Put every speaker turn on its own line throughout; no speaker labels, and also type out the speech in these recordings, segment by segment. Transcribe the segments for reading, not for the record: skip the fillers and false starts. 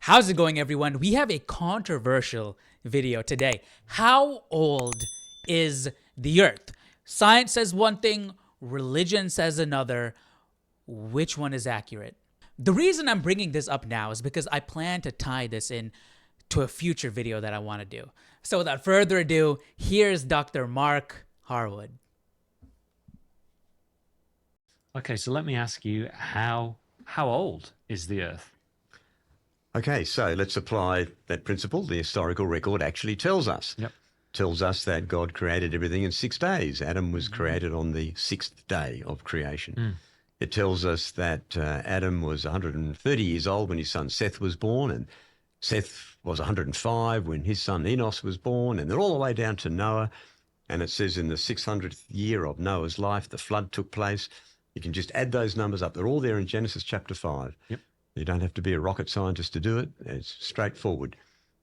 How's it going, everyone? We have a controversial video today. How old is the Earth? Science says one thing, religion says another. Which one is accurate? The reason I'm bringing this up now is because I plan to tie this in to a future video that I want to do. So without further ado, here's Dr. Mark Harwood.
Okay, so let me ask you, how old is the Earth?
Okay, so let's apply that principle. The historical record actually tells us. Tells us that God created everything in 6 days. Adam was created on the 6th day of creation. It tells us that Adam was 130 years old when his son Seth was born, and Seth was 105 when his son Enos was born, and then all the way down to Noah. And it says in the 600th year of Noah's life, the flood took place. You can just add those numbers up. They're all there in Genesis chapter 5. You don't have to be a rocket scientist to do it. It's straightforward.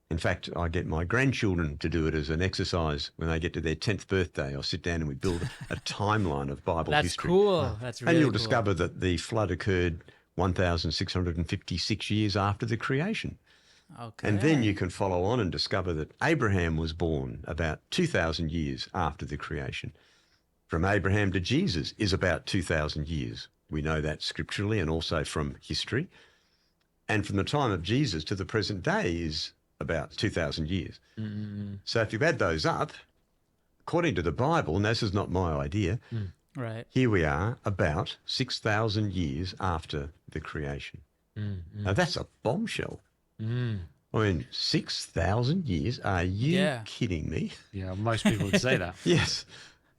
In fact, I get my grandchildren to do it as an exercise when they get to their 10th birthday. I'll sit down and we build a timeline of Bible history.
That's cool. That's really
cool. And you'll
cool.
discover that the flood occurred 1,656 years after the creation.
Okay.
And then you can follow on and discover that Abraham was born about 2,000 years after the creation. From Abraham to Jesus is about 2,000 years. We know that scripturally and also from history. And from the time of Jesus to the present day is about 2,000 years. So if you add those up, according to the Bible, and this is not my idea,
right.
Here we are about 6,000 years after the creation. Now that's a bombshell. I mean, 6,000 years? Are you kidding me?
Yeah, most people would say that.
Yes.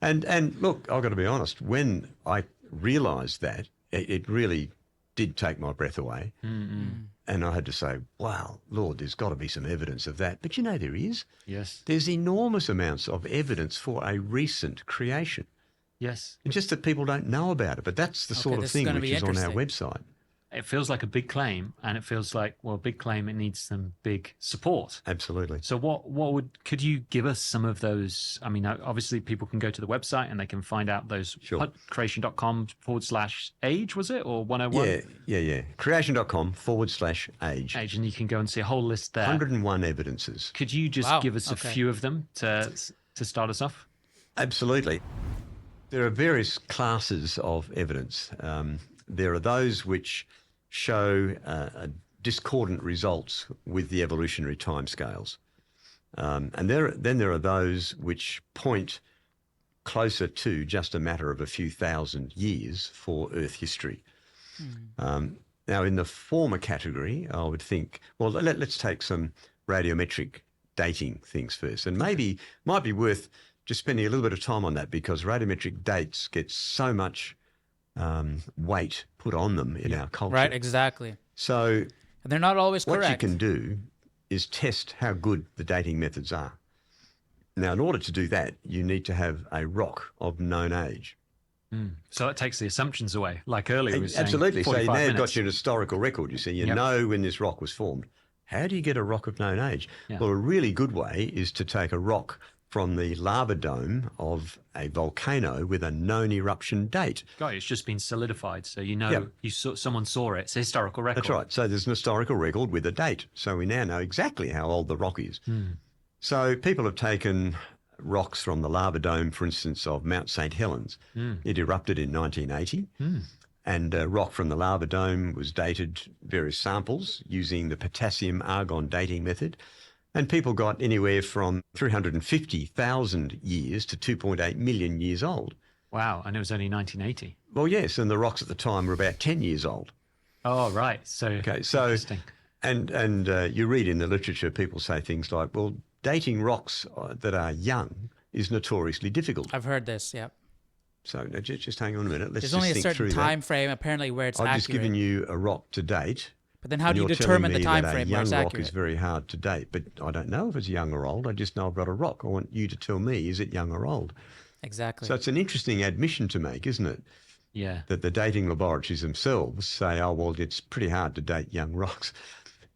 And look, I've got to be honest, when I realised that, it really did take my breath away. And I had to say, wow, Lord, there's got to be some evidence of that. But you know there is.
Yes.
There's enormous amounts of evidence for a recent creation.
Yes.
It's just that people don't know about it. But that's the sort of thing which is on our website.
It feels like a big claim, and it feels like, well, a big claim, it needs some big support.
Absolutely.
So could you give us some of those? I mean, obviously people can go to the website and they can find out those.
Sure.
Creation.com/age, was it? Or 101?
Yeah. Creation.com/age.
Age, and you can go and see a whole list there.
101 evidences.
Could you just give us a few of them to start us off?
Absolutely. There are various classes of evidence. There are those which show discordant results with the evolutionary timescales. And then there are those which point closer to just a matter of a few thousand years for Earth history. Now, in the former category, I would think, well, let's take some radiometric dating things first. And maybe might be worth just spending a little bit of time on that, because radiometric dates get so much weight put on them in our culture.
Right, exactly.
So
and they're not always correct.
What you can do is test how good the dating methods are. Now, in order to do that, you need to have a rock of known age.
So that takes the assumptions away, like earlier we were saying.
Absolutely. So now you've got
minutes.
your historical record. You see, you know when this rock was formed. How do you get a rock of known age? Well, a really good way is to take a rock from the lava dome of a volcano with a known eruption date.
Got it. It's just been solidified, so you know someone saw it. It's a historical record.
That's right. So there's an historical record with a date. So we now know exactly how old the rock is. So people have taken rocks from the lava dome, for instance, of Mount St. Helens. It erupted in 1980. And a rock from the lava dome was dated, various samples, using the potassium-argon dating method. And people got anywhere from 350,000 years to 2.8 million years old.
Wow, and it was only 1980.
Well, yes, and the rocks at the time were about 10 years old.
Oh, right. So interesting.
And you read in the literature, people say things like, well, dating rocks that are young is notoriously difficult.
I've heard this,
So just hang on a minute. Let's
There's only a
think
certain
through
time frame, apparently, where it's
I've
accurate.
just given you a rock to date.
But then how do you determine the time frame where it's
accurate? A young rock
accurate?
is very hard to date, but I don't know if it's young or old. I just know I've got a rock. I want you to tell me, is it young or old?
Exactly.
So it's an interesting admission to make, isn't it?
Yeah.
That the dating laboratories themselves say, oh, well, it's pretty hard to date young rocks.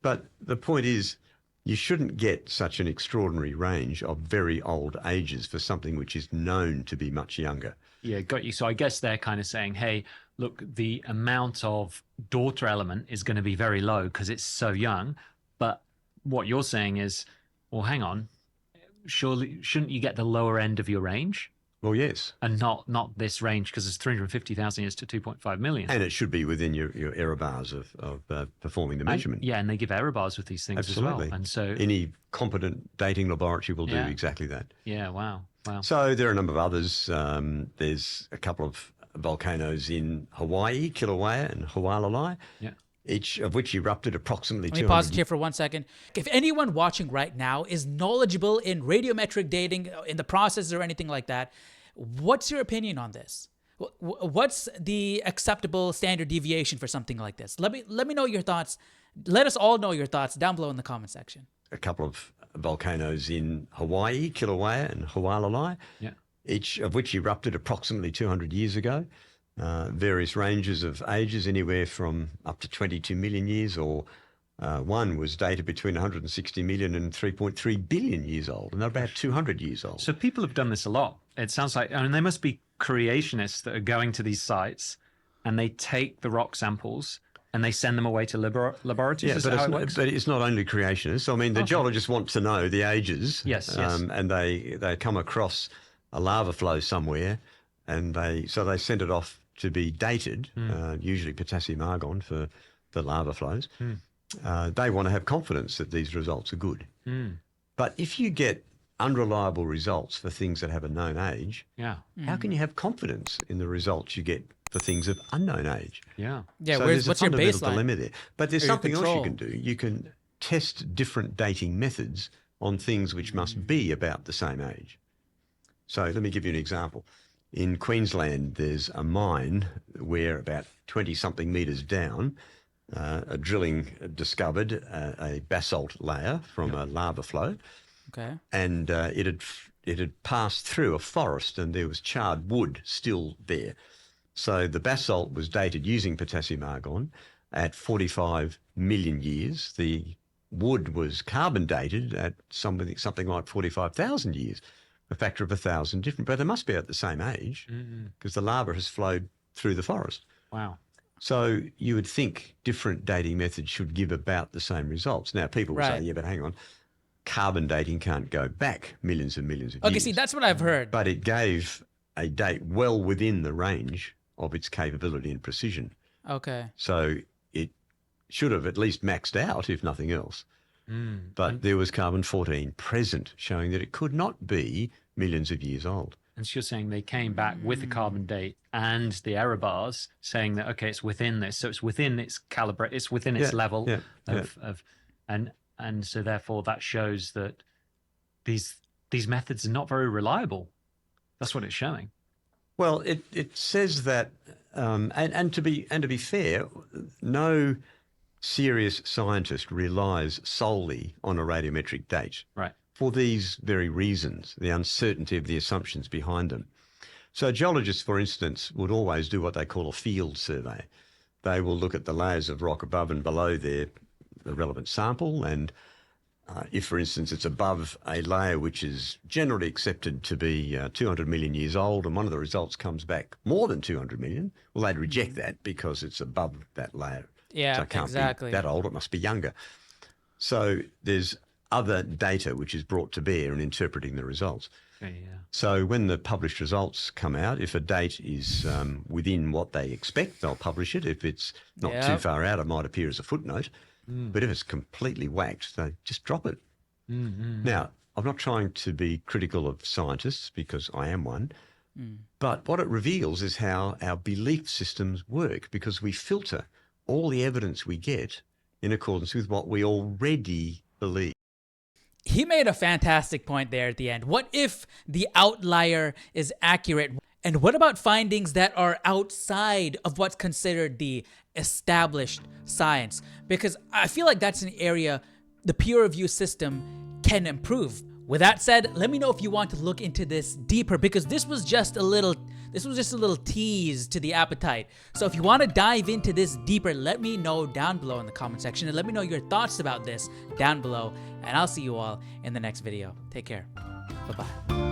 But the point is, you shouldn't get such an extraordinary range of very old ages for something which is known to be much younger.
Yeah, got you. So I guess they're kind of saying, hey, look, the amount of daughter element is going to be very low because it's so young. But what you're saying is, well, hang on, surely shouldn't you get the lower end of your range?
Well, yes.
And not this range, because it's 350,000 years to 2.5 million.
And it should be within your error bars of performing the measurement.
And they give error bars with these things
Absolutely.
as well. And so
any competent dating laboratory will do exactly that.
Yeah, wow.
So there are a number of others. There's a couple of volcanoes in Hawaii, Kilauea and Hualalai.
Yeah.
Each of which erupted approximately 200.
Let me pause it here for 1 second. If anyone watching right now is knowledgeable in radiometric dating, in the process or anything like that, what's your opinion on this? What's the acceptable standard deviation for something like this? Let me know your thoughts. Let us all know your thoughts down below in the comment section.
A couple of volcanoes in Hawaii, Kilauea and Hualalai.
Yeah.
Each of which erupted approximately 200 years ago. Various ranges of ages, anywhere from up to 22 million years, or one was dated between 160 million and 3.3 billion years old, and they're about 200 years old.
So people have done this a lot. It sounds like, I mean, they must be creationists that are going to these sites, and they take the rock samples and they send them away to laboratories.
Yeah,
Is that how it works?
but it's not only creationists. I mean, the geologists want to know the ages.
Yes.
And they come across a lava flow somewhere, and they send it off to be dated, usually potassium argon for the lava flows. They want to have confidence that these results are good. But if you get unreliable results for things that have a known age, how can you have confidence in the results you get for things of unknown age?
Yeah.
So
What's your
fundamental
baseline?
dilemma there. But there's
Or your
something else you
control.
can do. You can test different dating methods on things which must be about the same age. So let me give you an example. In Queensland, there's a mine where about 20-something metres down, a drilling discovered a basalt layer from a lava flow.
Okay.
And it had passed through a forest, and there was charred wood still there. So the basalt was dated using potassium argon at 45 million years. The wood was carbon dated at something like 45,000 years, a factor of 1,000 different. But they must be at the same age because the lava has flowed through the forest.
Wow.
So you would think different dating methods should give about the same results. Now, people will say, yeah, but hang on. Carbon dating can't go back millions and millions of years.
Okay, see, that's what I've heard.
But it gave a date well within the range of its capability and precision.
Okay.
So it should have at least maxed out, if nothing else. But there was carbon-14 present, showing that it could not be millions of years old.
And so you're saying they came back with the carbon date and the error bars, saying that, okay, it's within this. So it's within its calibrate, it's within its level of and so therefore that shows that these methods are not very reliable. That's what it's showing.
Well, it says that, and to be fair, no serious scientist relies solely on a radiometric date.
Right.
For these very reasons, the uncertainty of the assumptions behind them. So geologists, for instance, would always do what they call a field survey. They will look at the layers of rock above and below the relevant sample, and if, for instance, it's above a layer which is generally accepted to be 200 million years old, and one of the results comes back more than 200 million, well, they'd reject that because it's above that layer.
Yeah,
so it can't
exactly.
be that old, it must be younger. So there's other data which is brought to bear in interpreting the results.
Yeah.
So when the published results come out, if a date is within what they expect, they'll publish it. If it's not too far out, it might appear as a footnote. But if it's completely whacked, they just drop it. Now, I'm not trying to be critical of scientists because I am one, but what it reveals is how our belief systems work, because we filter all the evidence we get in accordance with what we already believe.
He made a fantastic point there at the end. What if the outlier is accurate? And what about findings that are outside of what's considered the established science? Because I feel like that's an area the peer review system can improve. With that said, let me know if you want to look into this deeper, because this was just a little tease to the appetite. So if you want to dive into this deeper, let me know down below in the comment section, and let me know your thoughts about this down below, and I'll see you all in the next video. Take care. Bye-bye.